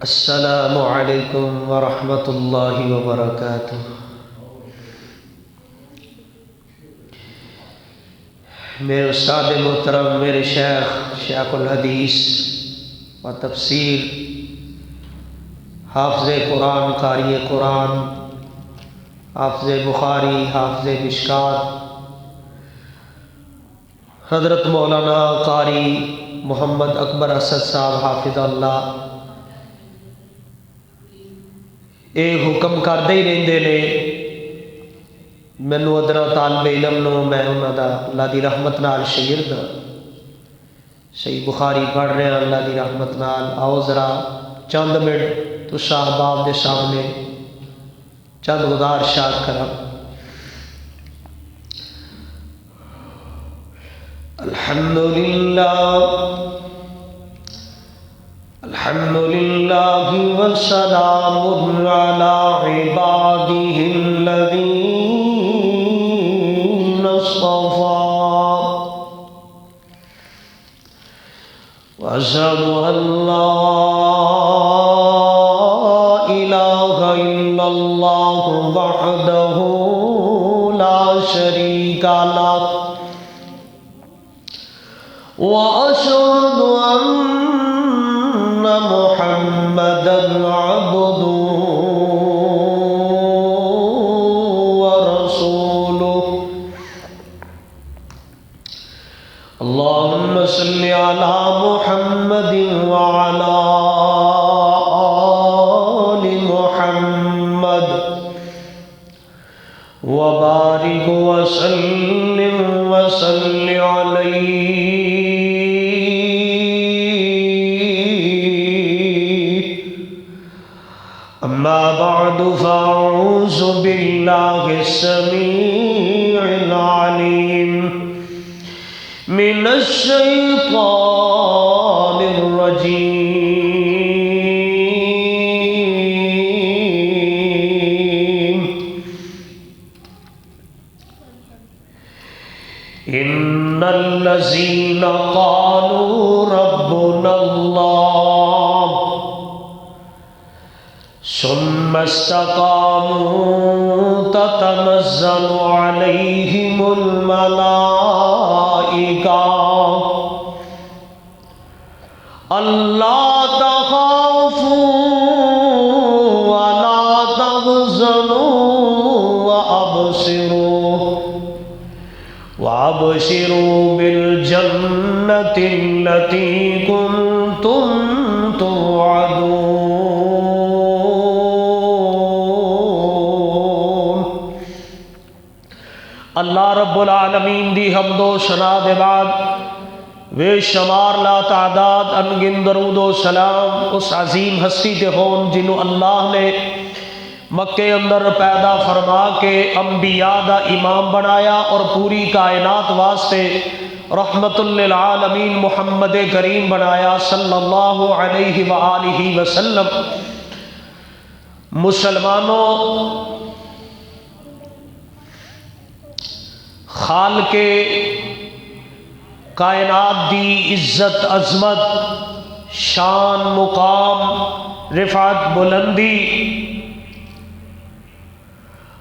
السلام علیکم ورحمۃ اللہ وبرکاتہ۔ میرے استاد محترم، میرے شیخ الحدیث و تفسیر، حافظ قرآن، قاری قرآن، حافظ بخاری، حافظ مشکات، حضرت مولانا قاری محمد اکبر اسد صاحب حافظ اللہ، یہ حکم کرتے ہی رہتے نے مینوں ادنا طالب علم نو، میں انہاں دا اللہ دی رحمت نال شاگرد ہاں، صحیح بخاری پڑھ رہے ہیں اللہ دی رحمت نال۔ آؤ ذرا چند منٹ تو صاحب دے سامنے چند گزارشات کرا۔ الحمدللہ والسلام علی عبادہ الذین اصطفیٰ، واشہد ان لا الہ الا اللہ وحدہ لا شریک لہ، واشہد ان محمدا عبدہ ورسولہ، اللہم صل علی محمد وعلی آل محمد وبارک وسلم وصل علیہ۔ اما بعد فاعوذ باللہ السمیع العلیم من الشیطان الرجیم، ان الذین قالوا ربنا اللہ ثم استقاموا تتنزل علیہم الملائکہ الا تخافوا ولا تحزنوا وابشروا بالجنة التي كنتم توعدون۔ اللہ رب العالمین دی حمد و ثنا دے بعد بے شمار لا تعداد انگن درود و سلام اس عظیم ہستی تے ہون جنہوں اللہ نے مکے اندر پیدا فرما کے انبیاء دا امام بنایا اور پوری کائنات واسطے رحمت للعالمین محمد کریم بنایا صلی اللہ علیہ وآلہ وسلم۔ مسلمانوں، خالق کائنات دی عزت، عظمت، شان، مقام، رفعت، بلندی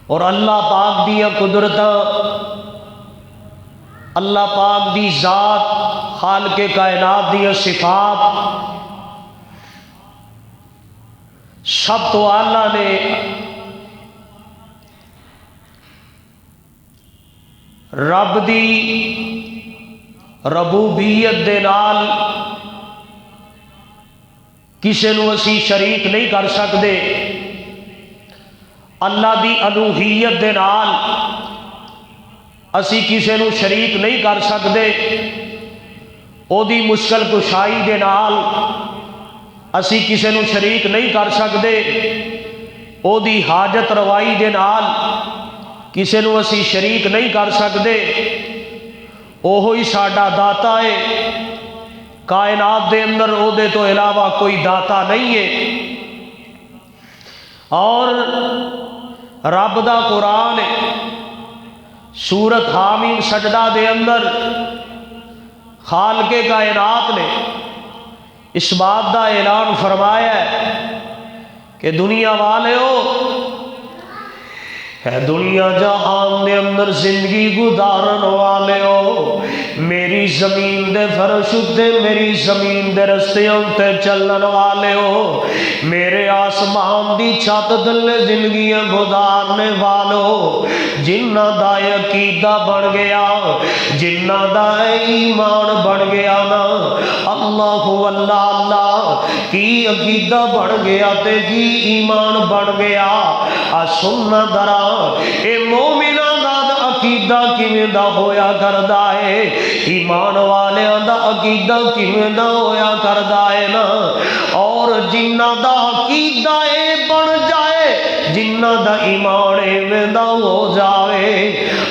اور اللہ پاک دی قدرتاں، اللہ پاک دی ذات، خالق کائنات دی صفات، سب تو اللہ نے رب دی ربوبیت دے نال کسے نو اسی شریک نہیں کر سکتے، اللہ دی الوہیت دے نال اسی کسے نو شریک نہیں کر سکتے، او دی مشکل کشائی دے نال اسی کسے نو شریک نہیں کر سکتے، او دی حاجت روائی دے نال کسے نو اسی شریک نہیں کر سکتے۔ اوہی ساڈا داتا ہے، کائنات دے اندر او دے تو علاوہ کوئی داتا نہیں ہے۔ اور رب دا قرآن ہے، سورت حامیم سجدہ دے اندر خالق کائنات نے اس بات کا اعلان فرمایا ہے کہ دنیا والے ہو، ہے دنیا جہان دے اندر زندگی گزارن والے ہو، میری زمین دے فرش تے میری زمین دے رستیاں تے چلن والے ہو، میرے آسمان دی چھت تلے زندگیاں گزارنے والو، جنہ دا عقیدہ بن گیا، جنہ دا ایمان بن گیا نا، اللہ اللہ اللہ کی عقیدہ بن گیا تے کی ایمان بن گیا، سننا درا اے مومناں دا عقیدہ کیویں دا ہویا کردا ہے، ایمان والیاں دا عقیدہ کیویں دا ہویا کردا ہے نا، اور جنہ دا عقیدہ اے بن جائے، جنہ دا ایمان ایویں دا ہو جاوے،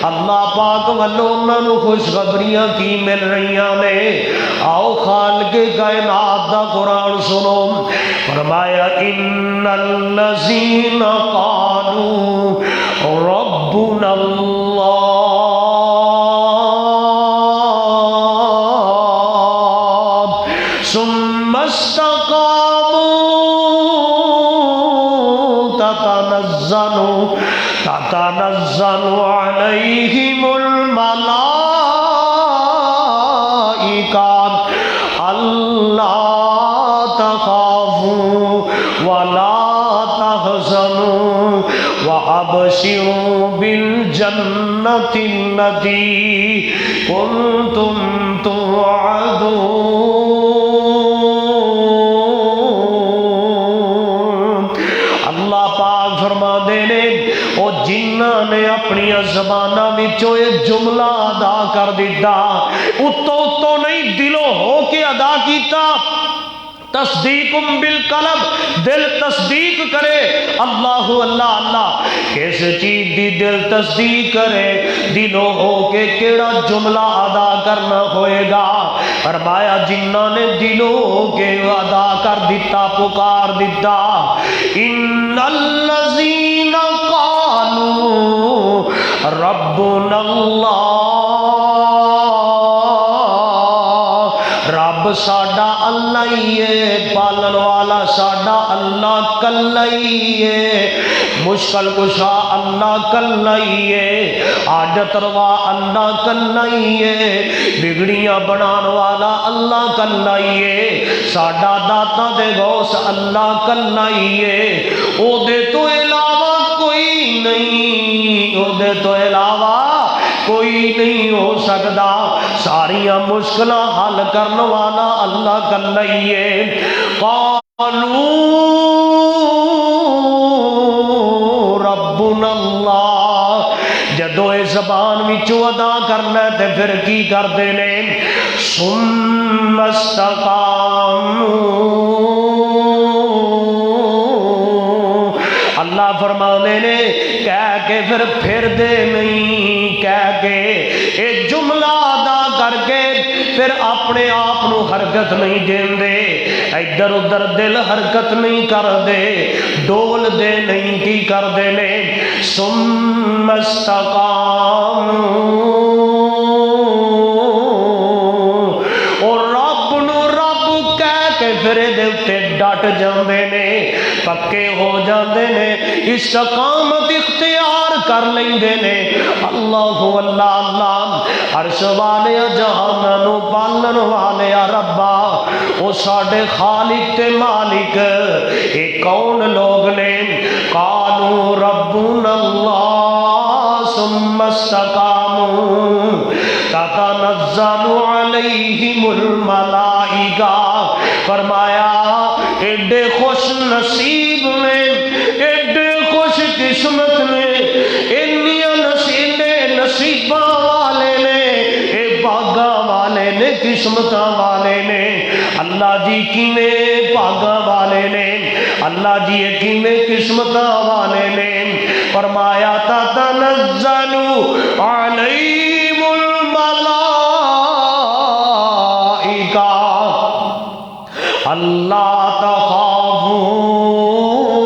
اللہ پاک والوں انہاں نوں خوشخبریاں کی مل رہیاں نے۔ آؤ خالق کائنات دا قرآن سنو، فرمایا ان الذین قالوا ربنا اللہ ثم استقاموا تتنزل علیہم الملائکہ اللہ تخافوا ولا تحزنوا وابشروا بالجنة التي كنتم توعدون۔ اللہ پاک فرما دے نے او جنہ نے اپنی زباناں وچوں یہ جملہ ادا کر دیتا، اتو نہیں دلوں ہو کے ادا کیتا، تصدیق بالقلب دل تصدیق کرے، اللہ اللہ اللہ کس چیز دی دل تصدیق کرے، دلوں ہو کے کیڑا جملہ ادا کرنا ہوئے گا، فرمایا جنہ نے دلوں ہو کے ادا کر دیتا، پکار دیتا، ان الذین قالوا ربنا اللہ، رب ساڈا اللہ ہی ہے، پالن والا ساڈا اللہ کلا ہی ہے، مشکل کشا اللہ کلا ہی ہے، حاجت روا اللہ کلا ہی ہے، بگڑیاں بنان والا اللہ کلا ہی ہے، ساڈا داتا دے غوث اللہ کلا ہی ہے، او دے تو علاوہ کوئی نہیں، او دے تو علاوہ کوئی نہیں ہو سکتا، ساریاں مشکلہ حل کرنے والا اللہ کلا ہی ہے۔ قالوا ربنا اللہ، جدو اے زبان وچوں ادا کرنا ہے تے پھر کی کردے نے، ثم استقاموا، اللہ فرمانے نے کہہ کے پھر دے نہیں، کہہ کے ایک جملہ ادا کر کے پھر اپنے آپ نو حرکت نہیں دین دے، ادھر ادھر دل حرکت نہیں کر دے، ڈول دے نہیں، کی کر دے نے، ثم استقاموا، اور رب نو رب کہہ کے پھر دے اتے ڈٹ جاندے نے، پکے ہو جاندے نے، استقامت اختیار کر لیندے نے، اللہ اللہ اللہ عرش والے جہان نو پالن والے ربا، او ساڈے خالق تے مالک، اے کون لوگ نے، قالوا ربنا اللہ ثم استقاموا تتنزل علیہم الملائکہ، فرمایا ایڈے خوش نصیب میں، ایڈے خوش قسمت میں، انیاں نصیباں والے نے، اے بھاگاں والے نے، قسمتاں والے نے، اللہ جی کیویں بھاگاں والے نے، اللہ جی کیویں قسمتاں والے نے، فرمایا تتنزل علیہم الملائکہ اللہ تخافوا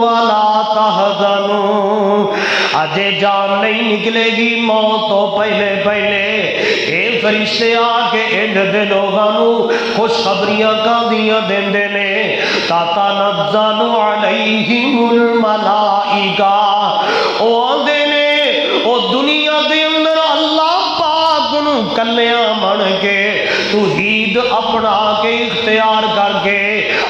ولا تحزنوا، اجے جان نہیں نکلے گی موت تو پہلے پہلے اے فرشتے آ کے انج دے لوگانو خوشخبریاں کاندیاں دیندے نے تتنزل علیہم الملائکہ او آندے نے او دنیا دے اندر اللہ پاک نو کلیاں بن کے توحید اپنا کے اختیار کر کے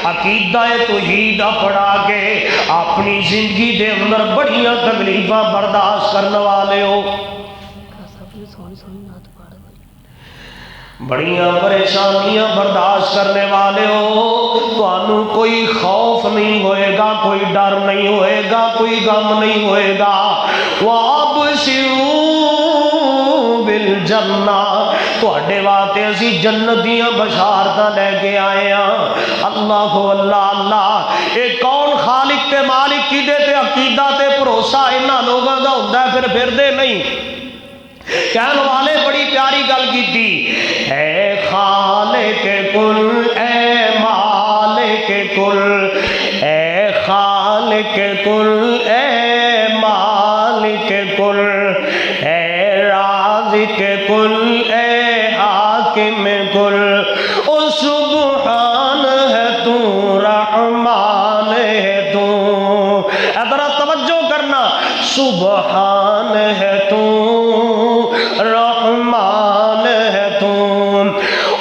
عقیدہ توحید اپنا کے اپنی زندگی دے اندر بڑیاں تکلیفاں برداشت کرنے والے ہو بڑیاں پریشانیاں برداشت کرنے والے ہو تو انو کوئی خوف نہیں ہوئے گا کوئی ڈر نہیں ہوئے گا کوئی غم نہیں ہوئے گا وَابْشِرُوا بِالْجَنَّةِ تواڈے واسطے اسی جنت دیاں بشارتاں لے کے آئے ہاں اللہ اللہ اللہ اے کون خالق تے مالک کیدے تے عقیدہ تے بھروسہ انہاں لوگاں دا ہوندا ہے پھر دے نہیں کہنے والے بڑی پیاری گل کی تھی اے خالق کل اے مالک کل اے خالق کل اے مالک کل اے رازق کل اے حاکم کل او سبحان ہے تو رحمان ہے تو ادھر توجہ کرنا سبحان ہے تو رحمان ہے تو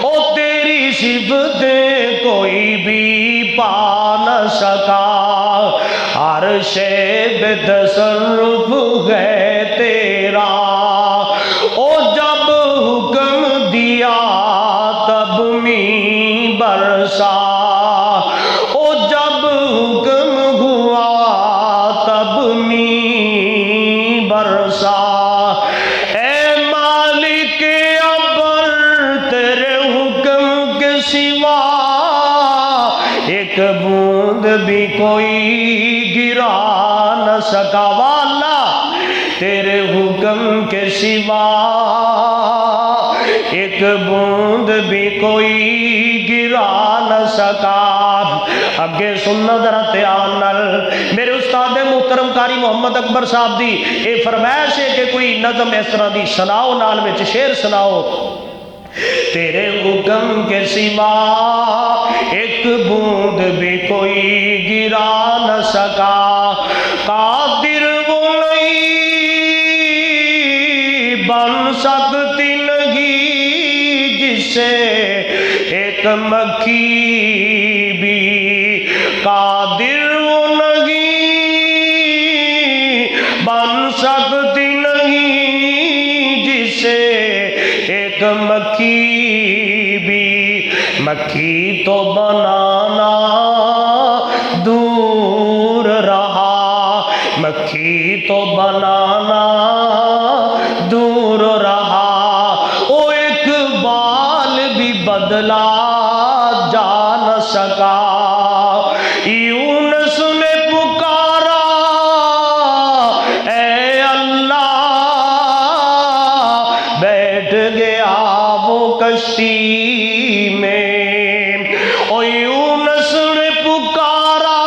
او تیری صفتیں کوئی بھی پا نہ سکا ہر شے بے تصرف ہے تیرا او جب حکم دیا تب می برسا او جب حکم ہوا تب می برسا بوند بھی کوئی گرا نہ سکا والا تیرے حکم کے سوا ایک بوند بھی کوئی گرا نہ سکا اگے سننا ذرا دھیان نال میرے استاد محترم قاری محمد اکبر صاحب دی اے فرمائش ہے کہ کوئی نظم اس طرح دی سناؤ نال وچ شعر سناؤ تیرے حکم کے سوا ایک بوند بھی کوئی گرا نہ سکا قادر وہ نہیں بن سکتی نہیں جس سے ایک مکھی بھی قادر وہ نہیں بن سکتی نہیں جس سے ایک مکھی بھی مکھی تو بنانا دور رہا مکھی تو بنانا دور رہا او ایک بال بھی بدلا جا نہ سکا یونس نے پکارا اے اللہ بیٹھ گیا وہ کشتی میں او یونس نے پکارا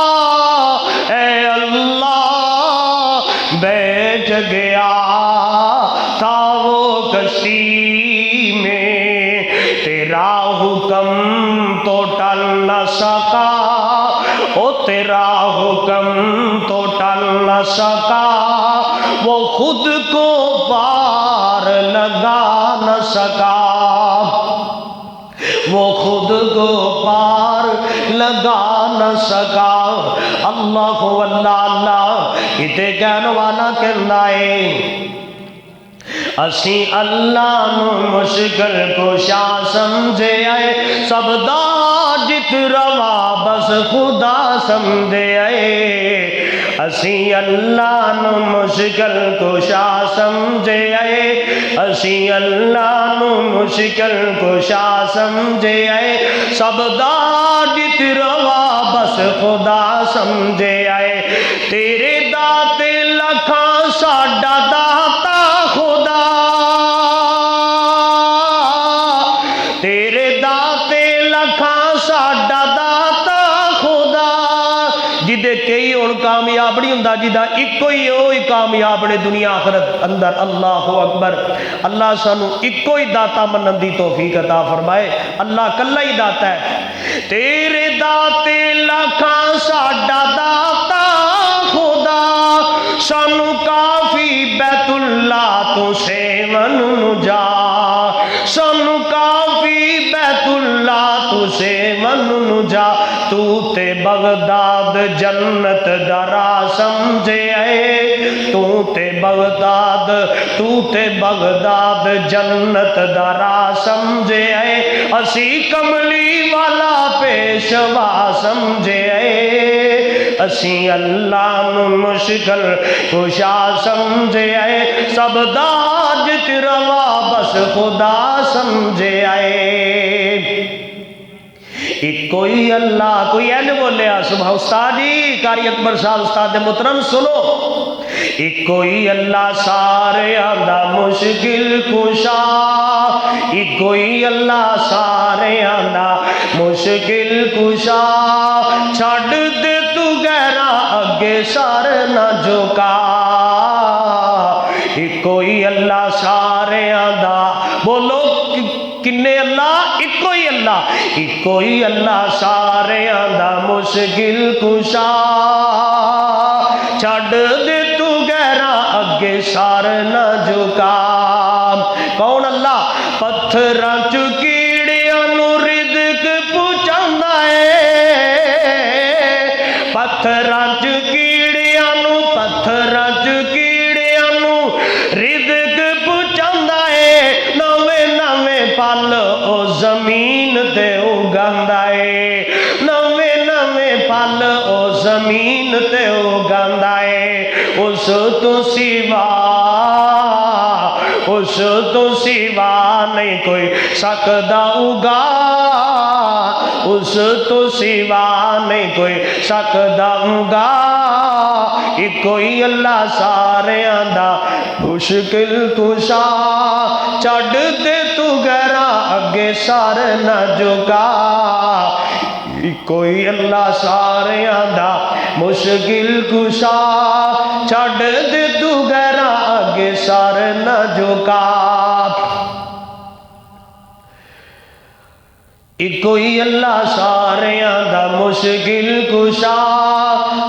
اے اللہ بیٹھ گیا تھا وہ کشتی میں تیرا حکم تو ٹل نہ سکا او تیرا حکم تو ٹل نہ سکا وہ خود کو پار لگا نہ سکا وہ خود کو پار لگا نہ سکا اللہ اللہ اللہ کتے کہنے والا کہنا ہے اسی اللہ نو مشکل کشا سمجھے آئے سب دا جت روا بس خدا سمجھے آئے اسی اللہ نو مشکل کشا سمجھے آئے اسی اللہ نو مشکل کشا سمجھے آئے سب دا جت روا بس خدا سمجھے آئے تیرے داتے لکھاں ساڈا داتا خدا تیرے داتے لکھاں ساڈا داتا خدا جدے کئی ہون کامیاب نہیں ہوندا، جدا ایکو ہی ہوئی کامیاب نے دنیا آخرت اندر۔ اللہ اکبر۔ اللہ سانو ایکو ہی داتا منن دی توفیق عطا فرمائے۔ اللہ کلا ہی داتا ہے۔ تیرے داتے لکھاں ساڈا داتا خدا، سانو کافی بیت اللہ تو سیون نجا، سانو کافی بیت اللہ تو سیون نجا، تو تے بغداد جنت درا سمجھے اے، تو تے بغداد جنت درا سمجھے اے، اسی کملی والا پیشوا سمجھے اے، اسی اللہ نو مشکل کشا سمجھے اے، سب داج روا بس خدا سمجھے اے۔ ایک کوئی اللہ، کوئی این بولیا سبحان استاد جی قاری اکبر صاحب استاد محترم سنو، ایک کوئی اللہ سارے آدھا مشکل کشا، ایک کوئی اللہ سارے آدھا مشکل کشا، چھڑ دے تو گہرا اگے سار نہ جھکا، ایک کوئی اللہ سارے آدھا، بولو کنے اللہ؟ ایک کوئی اللہ، ایک کوئی اللہ سارے آدھا مشکل کشا، چھڑ دے تو گہرا اگے سار نہ جھکا۔ کون اللہ؟ پتھراں چ کیڑیاں نو رزق پہنچاندا اے، پتھراں چ کیڑیاں نو رزق پہنچاندا اے، نویں نویں پل او زمین تے اگاندا اے، نویں نویں پل او زمین تے اگاندا اے، اس تو سوا نہیں کوئی سکدا اگا، اس تو سوا نہیں کوئی سکدا اگا، ایک کوئی اللہ سارے آندا مشکل کشا، چھڑ دے تو گہرا اگے سار نہ جھکا، ایک کوئی اللہ سارے آندا مشکل کشا، چھڑ دے تو گہرا اگے سار نہ جھکا، ایک کوئی اللہ سارے آندا مشکل کشا،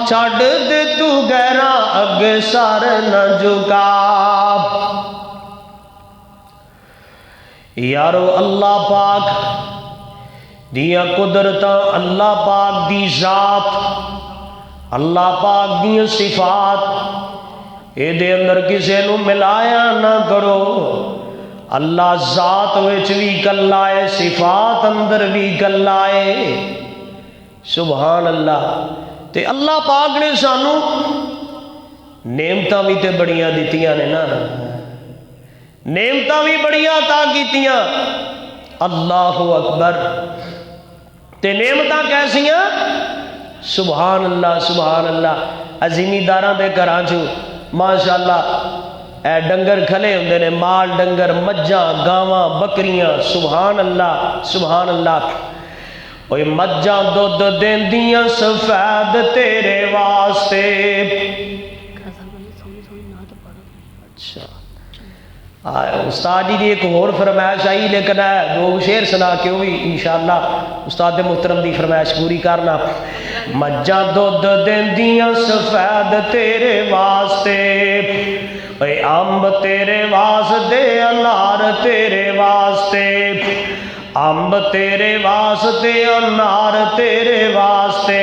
چھڑ دے تو گہرا اگے سار نہ جھکا۔ یارو اللہ پاک دیا قدرتاں، اللہ پاک دی ذات، اللہ پاک دی صفات، اے دے اندر کسے نو ملایا نہ کرو۔ اللہ ذات وچ بھی کلا ہے، صفات اندر بھی کلا ہے، سبحان اللہ۔ تے اللہ پاک نے سانو نعمتاں بھی تے بڑیاں دتیاں نے نا، نعمتاں بھی بڑیاں عطا کیتیاں، اللہ اکبر۔ تے نعمتاں کیسیاں؟ سبحان اللہ سبحان اللہ۔ عظیمیداراں دے گھراں چ ماشاءاللہ اے ڈنگر کھلے ہوندے نے، مال ڈنگر، مجھاں گاواں بکریاں، سبحان اللہ سبحان اللہ۔ اوے مجھاں دودھ دیندیاں سفید تیرے واسطے، اچھا استاد جی دی ایک اور فرمائش آئی، لیکن دو شعر سنا کے بھی انشاءاللہ استاد محترم دی فرمائش پوری کرنا۔ مجھاں دودھ دیندیاں سفید تیرے واسطے، اے امب تیرے واسطے، انار تیرے واسطے، امب تیرے واسطے، انار تیرے واسطے،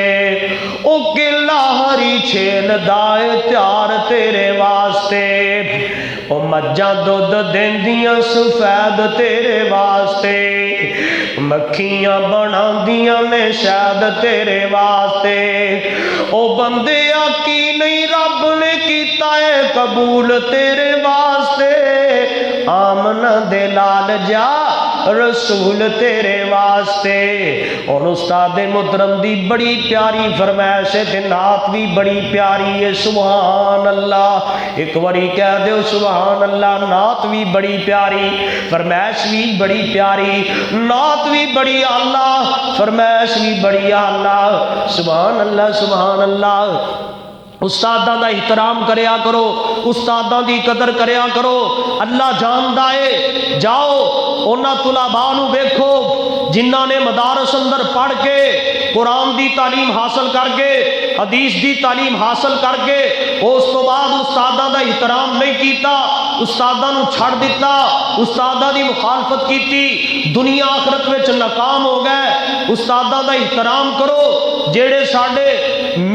او کلا ہری چھیل دائے تیار تیرے واسطے، او مجھاں دودھ دیندیاں سفید تیرے واسطے، مکھیاں بناندیاں نے شہد تیرے واسطے، او بندے کی نہیں رب نے کیتا ہے قبول تیرے واسطے، آمنہ دے لال جا رسول تیرے واسطے۔ اور استاد محترم دی بڑی پیاری فرمائش ہے، نعت بھی بڑی پیاری ہے، سبحان اللہ۔ ایک باری کہہ دو سبحان اللہ۔ نعت بھی بڑی پیاری، فرمائش بھی بڑی پیاری، نعت بھی بڑی اللہ، فرمائش بھی بڑی، یا اللہ سبحان اللہ سبحان اللہ۔ استاداں دا احترام کریا کرو، استاداں دی قدر کریا کرو، اللہ جاندا ہے۔ جاؤ انہاں طلباء نو ویکھو جنہاں نے مدارس اندر پڑھ کے قرآن دی تعلیم حاصل کر کے حدیث دی تعلیم حاصل کر کے اس تو بعد استاداں دا احترام نہیں کیتا، استاداں نو چھڑ دیتا، استاداں دی مخالفت کیتی، دنیا آخرت وچ ناکام ہو گئے۔ استاداں دا احترام کرو، جیڑے ساڈے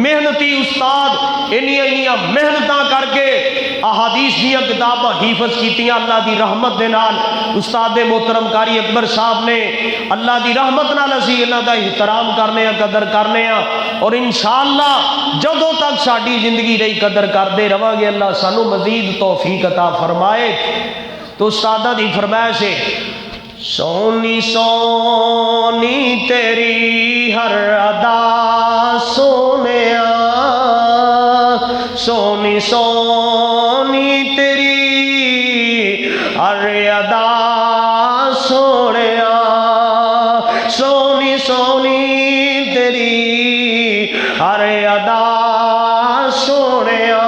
محنتی استاد انیاں محنتاں کر کے احادیث دیاں کتاباں حفظ کیتیاں اللہ دی رحمت دے نال۔ استاد محترم قاری اکبر صاحب نے اللہ دی رحمت نال اسی انہاں دا احترام کرنے ہاں، قدر کرنے ہاں، اور انشاءاللہ جدوں تک ساڈی زندگی رہی قدر کردے رہاں گے، اللہ سانو مزید توفیق عطا فرمائے۔ تو استاداں دی فرمائش ہے، سونی سونی تیری ہر ادا سونیا، سونی سونی تیری ہر ادا سونیا، سونی سونی تیری ہر ادا سونیا،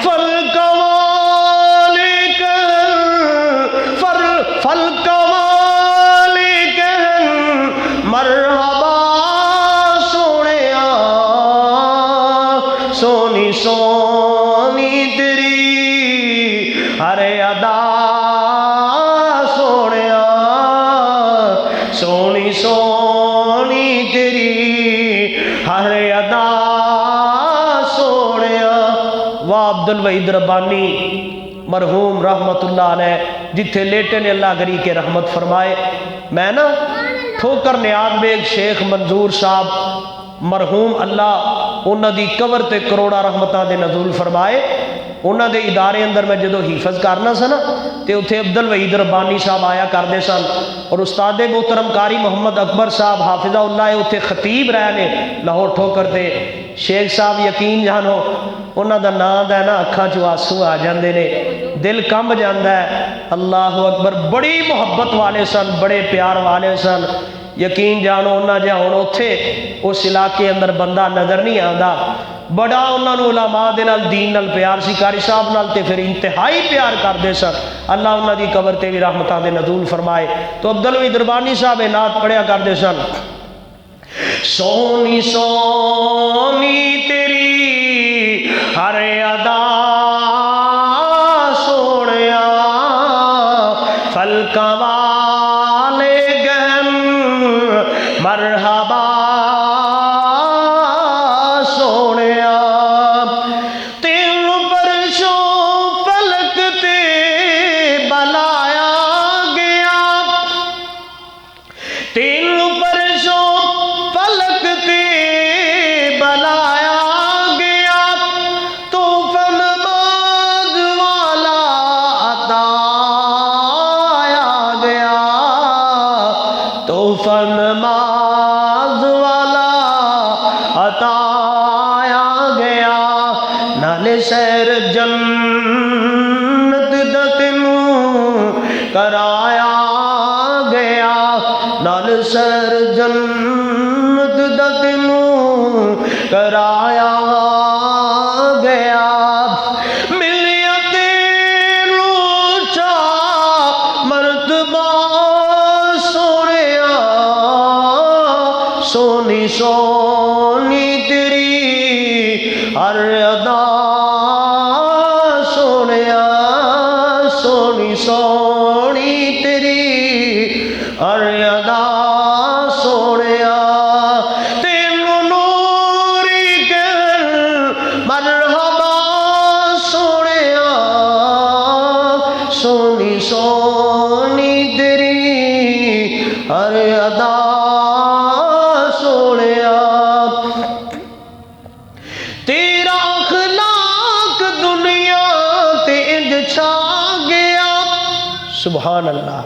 فل کمال کہن مرحبا سونیا، سونی سونی تیری ہر ادا سونیا، سونی سونی تیری ہر ادا سونیا۔ واہ عبد الوحید ربانی مرحوم رحمت اللہ علیہ جتھے لیٹے نے اللہ گری کے رحمت فرمائے۔ میں نا ٹھوکر نیاد بیگ شیخ منظور صاحب مرحوم اللہ انہاں دی قبر تے کروڑا رحمتاں دے نزول فرمائے۔ انہاں دے ادارے اندر میں جدو حفظ کرنا سا نا تے اتھے عبد الوحید ربانی صاحب آیا کردے سن، اور استاد محترم قاری محمد اکبر صاحب حافظہ اللہ اتھے خطیب رہے نے لاہور ٹھوکر دے۔ شیخ صاحب یقین جانو انہاں دا نام دا نا اکھاں چوں آنسو آ جاندے نے، دل کمب جاندا ہے۔ اللہ اکبر، بڑی محبت والے سن، بڑے پیار والے سن۔ یقین جانو انہاں جہاں ہن اوتھے اس علاقے اندر بندہ نظر نہیں آندا، بڑا انہاں نوں علماء دے نال دین نال پیار سی، قاری صاحب نال تے پھر انتہائی پیار کردے سن۔ اللہ انہاں دی قبر تے بھی رحمتاں دے نزول فرمائے۔ تو عبد الوحید ربانی صاحب نعت پڑھیا کردے سن، سونی سونی تیری ہر ادا سونیا، فلکاں والے گہن مرحبا سونیا، تینوں پرشوں پلک تے بلایا گیا، تینوں پرشوں پلک تے بلایا گیا، تو فنماز والا عطایا گیا، تو فنماز والا عطایا گیا، نالے سیر جنت دا تینوں کرایا گیا، نال سیر جنت دا تینوں کرایا گیا، ملیا تینوں چا مرتبہ سونیا، سونی سونی تیری ہر ادا سونیا، سونی سونی تیری ہر ادا سونیا، تینوں نوری کہن مرحبا سونیا، سونی سونی تیری ہر ادا سونیا، تیرا اخلاق دنیا تے انج چھا گیا، سبحان اللہ،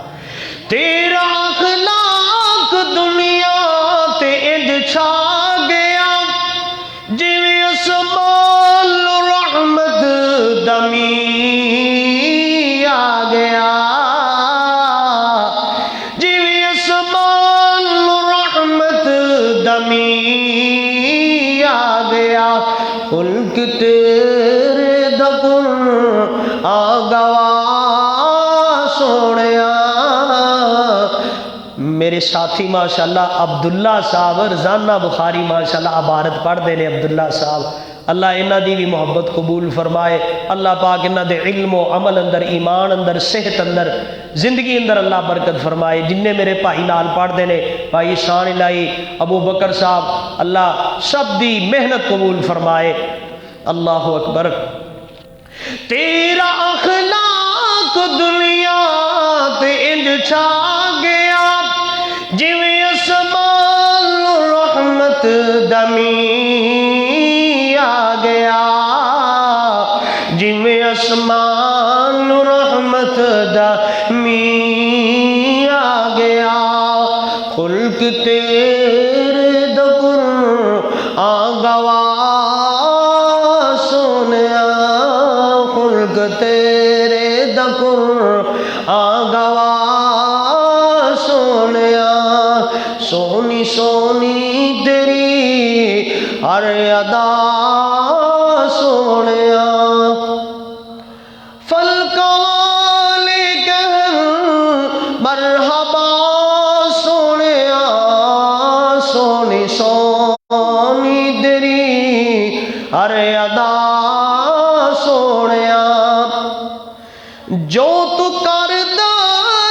تیرا اخلاق دنیا تے انج چھا گیا، جویں اسمان رحمت دمی آ گیا، جویں اسمان تیرے دبر آگوا سونیا۔ میرے ساتھی ماشاءاللہ عبداللہ صاحب رزانہ بخاری ماشاءاللہ عبارت پڑھ دے نے عبداللہ صاحب، اللہ انہاں دی بھی محبت قبول فرمائے، اللہ پاک انہاں دے علم و عمل اندر، ایمان اندر، صحت اندر، زندگی اندر اللہ برکت فرمائے۔ جننے میرے بھائی نال پڑھ دے نے، بھائی شان الہی ابو بکر صاحب، اللہ سب دی محنت قبول فرمائے۔ اللہ اکبر۔ تیرا اخلاق دنیا تے انج چھا گیا، جویں اسمان رحمت دمی آ گیا، جویں اسمان رحمت دمی آ گیا۔ خلق تیرے دبر آگوا سونیا، خلق تیرے دبر آگوا سونیا، سونی سونی تیری ہر ادا سونیا۔ فلک والے کہن مرحبا سونیا، سونی سونی تیری ہر ادا سونیا۔ جو تو کردا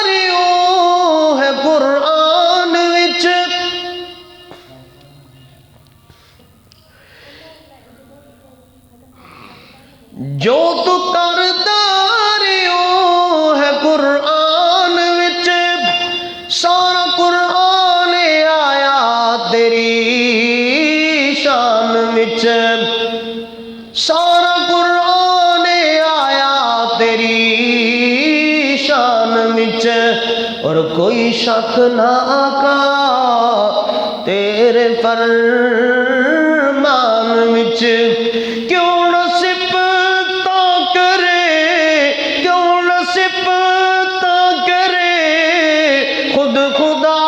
رہو ہے قرآن وچ، جو تو کردا رہو ہے قرآن وچ، سارا قرآن آیا تیری شان وچ، سارا قرآن آیا تیری شان وچ، اور کوئی شک نہ آقا تیرے فرمان وچ۔ کیوں نہ صفتا کرے، کیوں نہ صفتا کرے خود خدا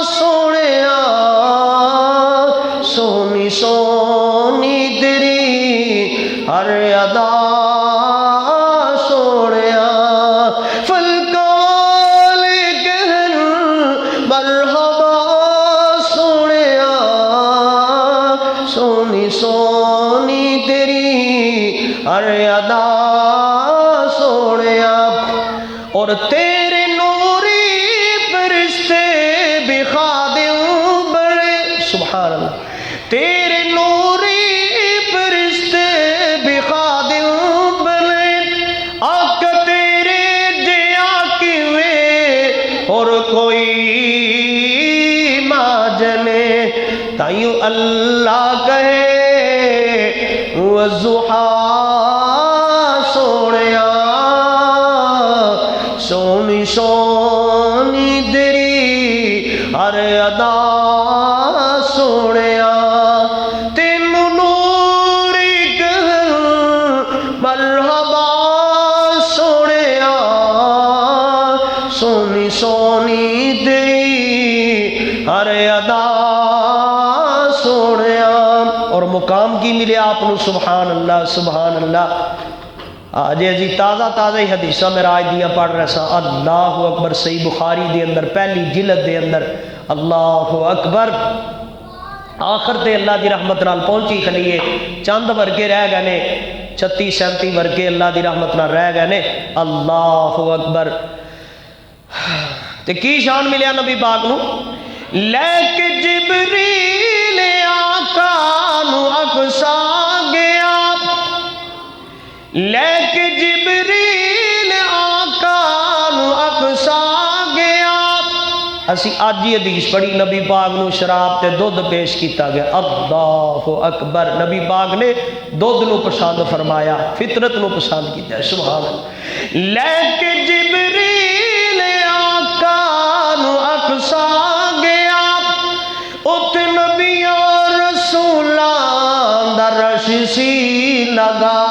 سونیا، سونی سونی تیری ہر ادا سونیا۔ فلک والے کہن مرحبا سونیا، سونی سونی تیری ہر ادا سونیا۔ اور تیرے نوری فرشتے بھی خادم بڑے، سبحان اللہ، تیرے نوری فرشتے بھی خادم بنے، آقا تیرے جیا کیویں اور کوئی ماجنے، تائیوں اللہ کہے والضحیٰ سونیا، سونی سونی تیری ہر ادا سونیا۔ تینوں نوری کہن مرحبا سونیا، سونی سونی تیری ہر ادا سونیا۔ اور مقام کی ملے آپ نو، سبحان اللہ سبحان اللہ۔ آج جی تازہ تازہ ہی حدیثہ میرا آج دیاں پڑھ رہا سا، اللہ اکبر، صحیح بخاری دے اندر پہلی جلد دے اندر، اللہ اکبر۔ آخر تے اللہ دی رحمت نال پہنچی کھلیے، چند ورگے رہ گئے نے، 36-37 ورگے اللہ دی رحمت نال رہ گئے نے، اللہ اکبر۔ تے کی شان ملیا نبی پاک نو؟ لے کے جبریل آقا نو اقصا گیا، لے کے جبریل آقا نو اقصا گیا۔ اسی آج ہی حدیث پڑھی، نبی پاک نو شراب تے دودھ پیش کیتا گیا، اللہ اکبر۔ نبی پاک نے دودھ نو پسند فرمایا، فطرت نو پسند کیتا ہے، سبحان اللہ۔ لے کے جبریل آقا نو اقصا گیا، ات نبیوں رسولان دا رش سی لگا،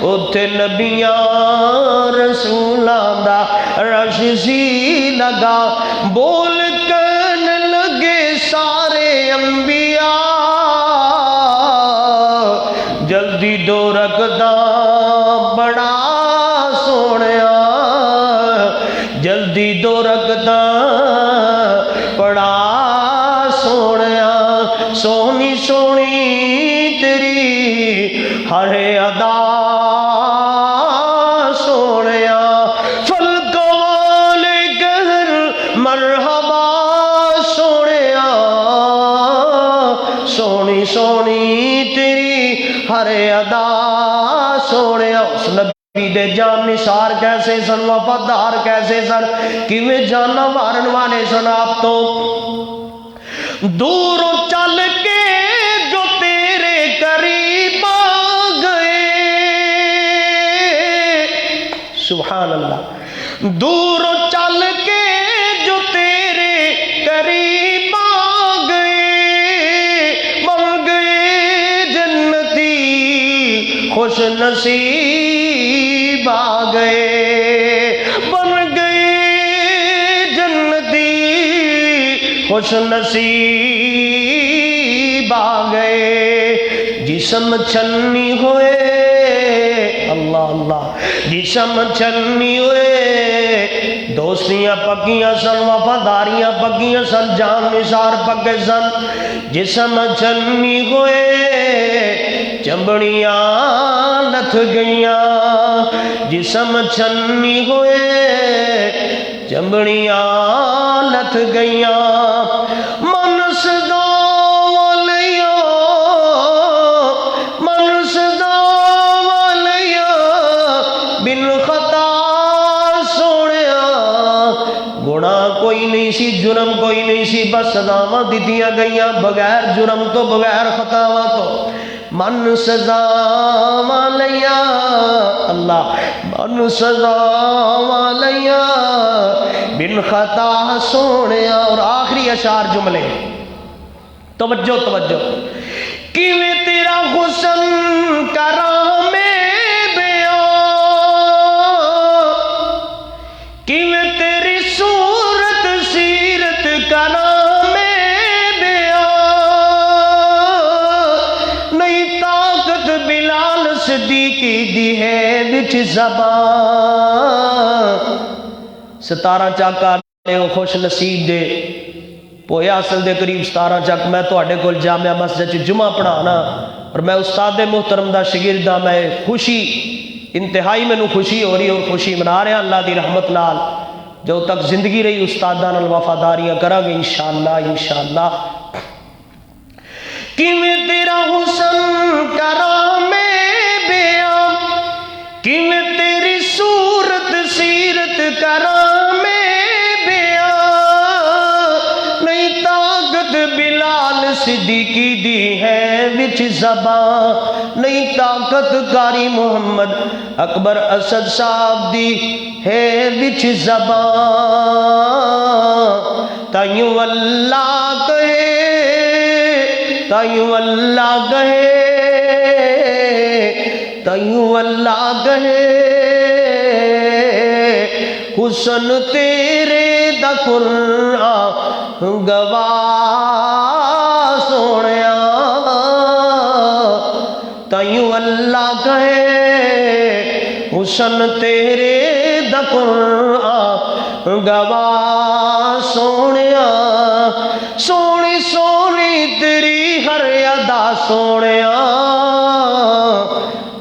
ات نبیوں رسولان دا رش سی لگا، بول کن لگے سارے انبیاء، پڑا سونیا سونی سونی تیری ہر ادا سونیا فلک والے گہر مرحبا سونیا سونی سونی تیری ہر ادا سونیا اس نبی دے جان نثار کیسے سن وفادار کیسے سن کیویں جانا مارن والے سن آپ تو دوروں چل کے جو تیرے قریب آ گئے سبحان اللہ دوروں چل کے جو تیرے قریب آ گئے بن گئے جنتی خوش نصیب آ گئے بن گئے جنتی خوش نصیب آ گئے جسم چھنی ہوئے اللہ اللہ جسم چھنی ہوئے دوستیاں پکیاں سن وفاداریاں پکیاں سن جان نثار پکے سن جسم چھنی ہوئے چمڑیاں لتھ گئیاں جسم چھنی ہوئے چمڑیاں لتھ گئیاں من صدا والیا من صدا والیا بن خطا سونیا گناہ کوئی نہیں سی جرم کوئی نہیں سی بس سزاواں دتیاں گئیاں بغیر جرم تو بغیر خطاواں تو من سزا والیا اللہ من سزا والیا بن خطا سونیا اور آخری اشعار جملے توجہ توجہ کیویں تیرا حسن کرام بیاں کیویں تیری صورت سیرت کرام بیاں نہیں طاقت بلال صدیقی دی ہے وچ زبان 17 چک آنے وہ خوش نصیب دے پویا اصل دے قریب 17 چک میں تو اڈے کل جامعہ مسجد جمعہ پڑھانا اور میں استاد محترم دا شگرد دا میں خوشی انتہائی میں خوشی ہو رہی اور خوشی منا رہے ہیں اللہ دی رحمت نال جو تک زندگی رہی استادان الوفاداریاں کرا گے انشاءاللہ انشاءاللہ کیویں تیرا حسن کرام بیاں کیویں تیری صورت سیرت کرام بیاں نہیں طاقت بلال صدیقی دی ہے وچ زبان نہیں طاقت قاری محمد اکبر اسد صاحب دی ہے وچ زبان تائیوں اللہ کہے تائیوں اللہ کہے تائیوں اللہ کہے حسن تیرے دا قرآن گواہ سونیا تائیوں اللہ کہے حسن تیرے دا قرآن گواہ سونیا سونی سونی تیری ہر ادا سونیا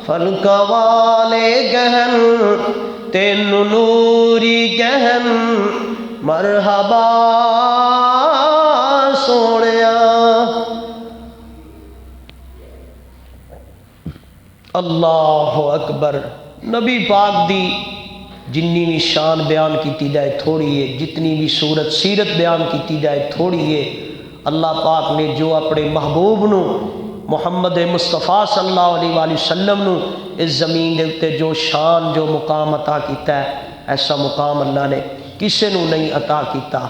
فلک والے گہن تینو نوری گہن مرحبا سونیا اللہ اکبر نبی پاک دی جنی بھی شان بیان کیتی جائے تھوڑی ہے جتنی بھی صورت سیرت بیان کیتی جائے تھوڑی ہے اللہ پاک نے جو اپنے محبوب نو محمد مصطفیٰ صلی اللہ علیہ وآلہ وسلم نو اس زمین دے اتے جو شان جو مقام عطا کیتا ہے ایسا مقام اللہ نے کسے نو نہیں عطا کیتا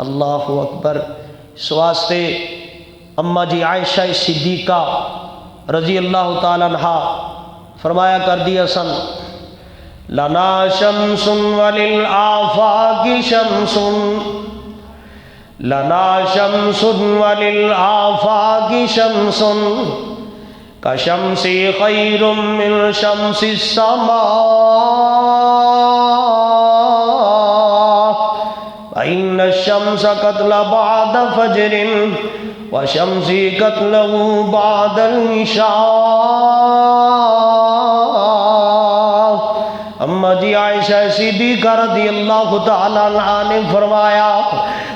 اللہ اکبر اس واسطے اماں جی عائشہ صدیقہ رضی اللہ تعالیٰ عنہا فرمایا کر دیا سن لنا شمس وللآفاق شمس لنا شمس وللآفاق شمس کشمس خیر من شمس السماء وَإِنَّ الشَّمْسَ قَتْلَ بَعْدَ فَجْرٍ وَشَمْسِي قَتْلَهُ بَعْدَ الْعِشَاءِ۔ اما جی عائشہ صدیقہ رضی اللہ تعالیٰ عنہ نے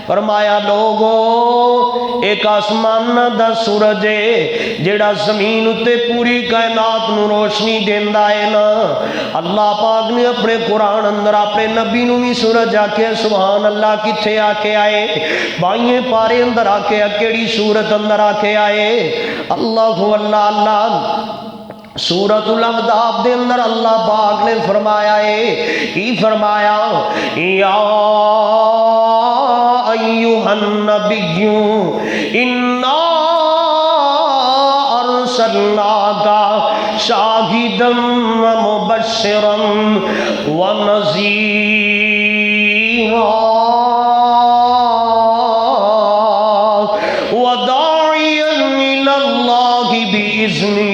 فرمایا لوگو ایک آسمان دا سورج ہے جڑا زمین اتے پوری کائنات نو روشنی دیندا ہے نا، اللہ پاک نے اپنے قرآن اندر اپنے نبی نو بھی سورج آکھے سبحان اللہ، کتھے آکے آئے؟ بائیں پارے اندر آکے کیڑی سورت اندر آکے آئے؟ اللہ اللہ سورۃ الاحزاب دے اندر اللہ پاک نے فرمایا ہے، کی فرمایا؟ یا ایھا النبی انا ارسلناک شاہدا ومبشرا ونذیرا وداعیا الی اللہ بإذنہ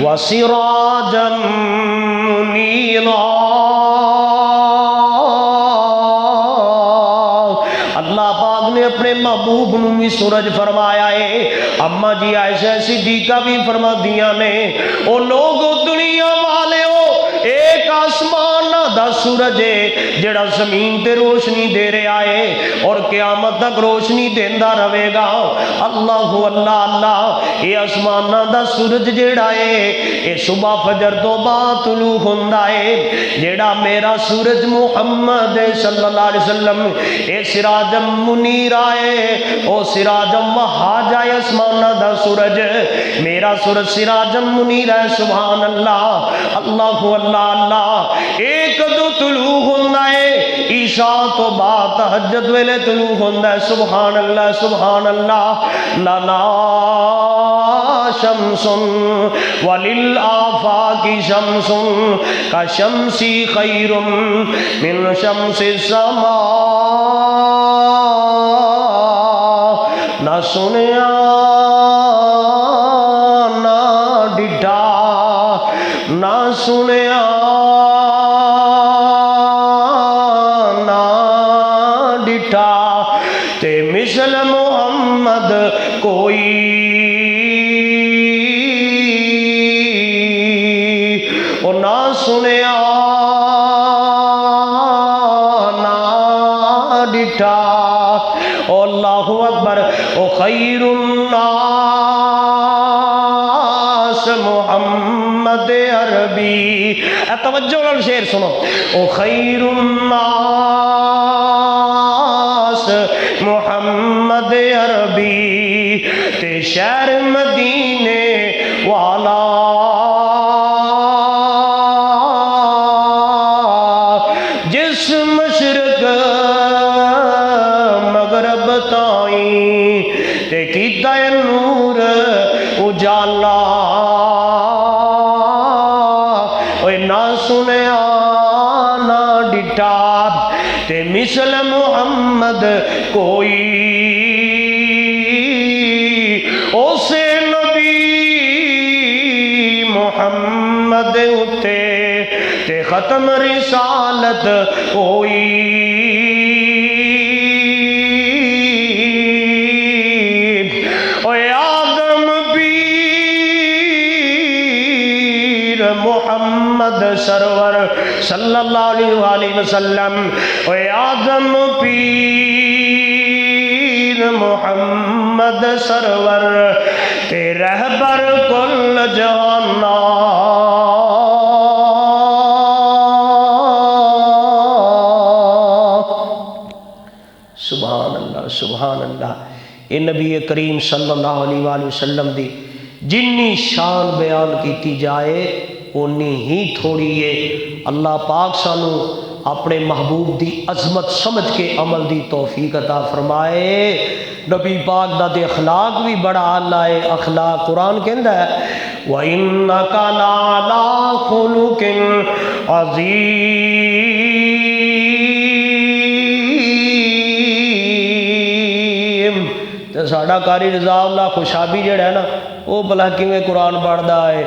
وسراجا منیرا۔ اللہ پاک نے اپنے محبوب نو بھی سورج فرمایا ہے۔ اما جی عائشہ صدیقہ بھی فرما دیا نے او لوگو دنیا والے ہو، ایک آسمان دا سورج ہے جڑا زمین تے روشنی دے رہا ہے اور قیامت تک روشنی دیندا رہے گا۔ اللہ اللہ اللہ، یہ آسمان دا سورج جڑا ہے یہ صبح فجر تو بعد طلوع ہوندا ہے، جڑا میرا سورج محمد صلی اللہ علیہ وسلم اے سراجم منیرا ہے، او سراجم وہاجا ہے آسمان دا سورج، میرا سورج سراجم منیرا ہے۔ سبحان اللہ اللہ اللہ اللہ، ایک دو طلوع ہوندا ہے عشاء تو بعد تہجد ویلے طلوع ہوندا ہے۔ سبحان اللہ سبحان اللہ۔ لنا شمس وللآفاق شمس كشمس خیر من شمس السماء۔ نہ سنیا نہ ڈٹھا، نہ سنیا نہ ڈٹھا، تے مثل محمد کوئی او نہ سنیا نہ ڈٹھا۔ او اللہ اکبر، او خیر الناس محمد عربی۔ توجہ نال شعر سنو، او خیر الناس محمد عربی، تے شہر مدینے والا جس مشرق مغرب تائیں تے کیتا ہے نور اجالا۔ اوے نہ سنیا نہ ڈٹھا، تے مثل محمد کوئی اسے نبی محمد اتے تے ختم رسالت ہوئی۔ اے آدم پیر محمد سرور صلی اللہ علیہ وسلم، اے آدم پیر محمد سرور تے رہبر کل جہانا۔ سبحان اللہ سبحان اللہ۔ اے نبی کریم صلی اللہ علیہ وآلہ وسلم دی جنی شان بیان کیتی جائے اونی ہی تھوڑی ہے۔ اللہ پاک سانو اپنے محبوب دی عظمت سمجھ کے عمل دی توفیق عطا فرمائے۔ نبی پاک دا دے اخلاق بھی بڑا اعلیٰ ہے۔ اخلاق قرآن کہندا ہے وَإِنَّكَ لَعَلَىٰ خُلُقٍ عَظِيمٍ۔ تے ساڈا قاری رضا اللہ خوشابی جڑا ہے نا وہ بھلا کیویں قرآن پڑھدا ہے۔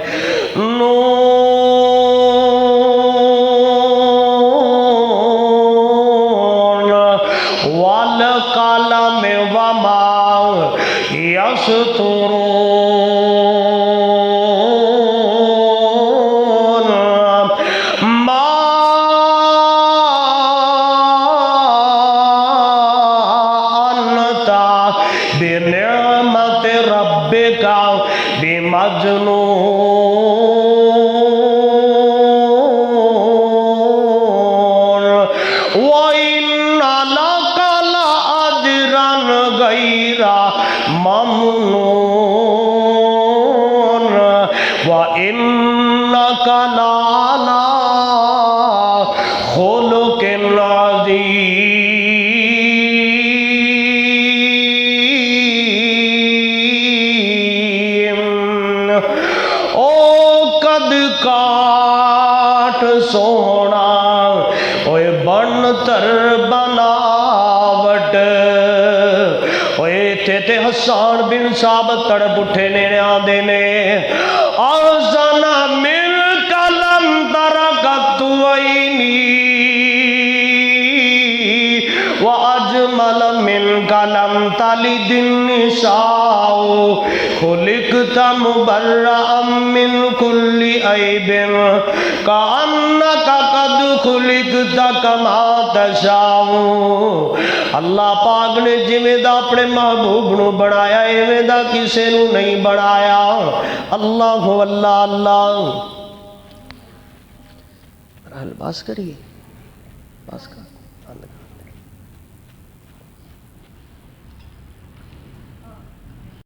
یشکرون ما انت بنعمت ربک بمجنون وَإِنَّ لَكَ لَأَجْرًا غَيْرَ مَمْنُونٍ وَإِنَّكَ لَعَلَىٰ خُلُقٍ عظیم۔ او قد کاٹ سونا اوے بن تر بناوٹ اوے تے حسان بن ثابت تڑپ اٹھے نے آدھے نے آزنا من کلم ترکت وینی وَأَجْمَلَ مِنْكَ لَمْ تَلِدِ النِّسَاءُ خُلِقْتَ مُبَرَّأً مِنْ كُلِّ عَيْبٍ كَأَنَّكَ قَدْ خُلِقْتَ كَمَا تَشَاءُ۔ اللہ پاک نے جویں دا اپنے محبوب نو بنایا ایویں دا کسے نو نہیں بنایا۔ اللہ اللہ اللہ۔ بس کریے بس کر